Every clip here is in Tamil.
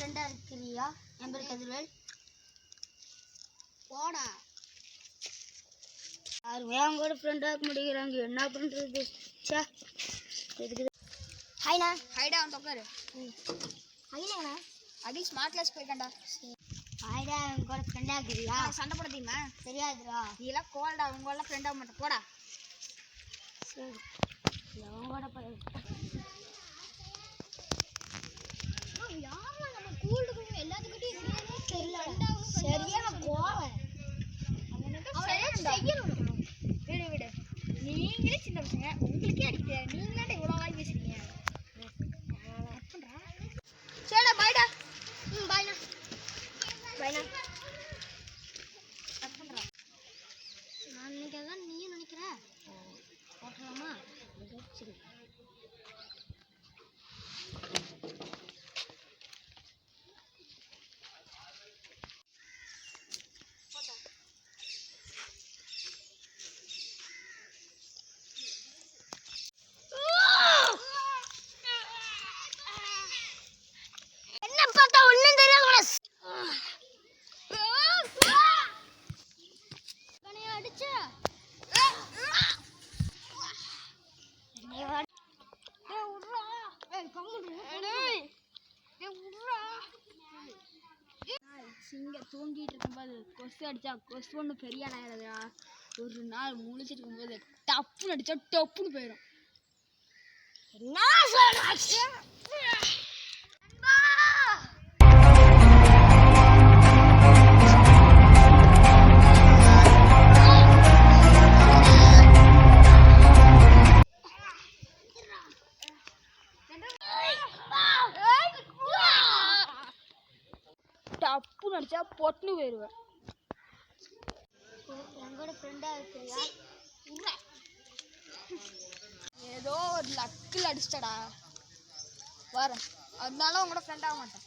ஃப்ரெண்டா இருக்கிறியா? என் பேர் கதிர்வேல். போடா. யாருமே அவங்க கூட ஃப்ரெண்டா இருக்க முடிகிறாங்க, என்ன பண்றது? ஹாய்ண்ணா. ஹைடா அவன் தொக்காரு. ஹாய்ண்ணா. அடி ஸ்மார்ட் கிளாஸ் போயிருக்காண்டா. ஹாய்டா, அவங்க கூட ஃப்ரெண்டா இருக்கிறியா? சண்டை போட தெரியுமா? தெரியாதுடா. நீலாம் கோல்டா, அவங்க எல்லாம் ஃப்ரெண்ட் ஆக மாட்டேன். போடா. சரி, அவங்க கூட போய் நீங்களே சின்ன பசங்க, உங்களுக்கே அடிக்க நீங்களே இவ்வளோ வாங்கி பேசுறீங்க. சரிடா, பாய்டா. பாய்ண்ணா. பாய்ண்ணா. நான் நினைக்கிறதான் நீயும் நினைக்கிற. போட்டலாமா? சரி. சிங்க தூங்கிட்டு இருக்கும்போது கொசு அடிச்சா கொசு ஒன்று பெரிய ஆயிடுறா. ஒரு நாள் முழிச்சிட்டு இருக்கும்போது டப்புன்னு அடிச்சா டப்புன்னு போயிடும். டப்புன்னு அடிச்சா பொட்டுன்னு போயிடுவேன். எங்கூட ஃப்ரெண்டா இருக்கிறியா? ஏதோ ஒரு லக்கில் அடிச்சிட்டடா வரேன், அதனால உங்களோட ஃப்ரெண்ட் ஆக மாட்டேன்.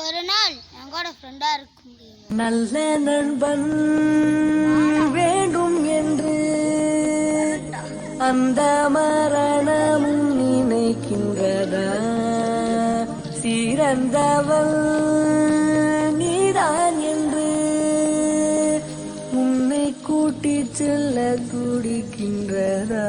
ஒரு நாள் எங்கூட ஃப்ரெண்டா இருக்க முடியும். நல்ல நண்பன் வேண்டும் என்று அந்த மரணமும் நினைக்கின்றதா? சிறந்தவள் நீதான் என்று உன்னை கூட்டிச் செல்ல துடிக்கின்றதா?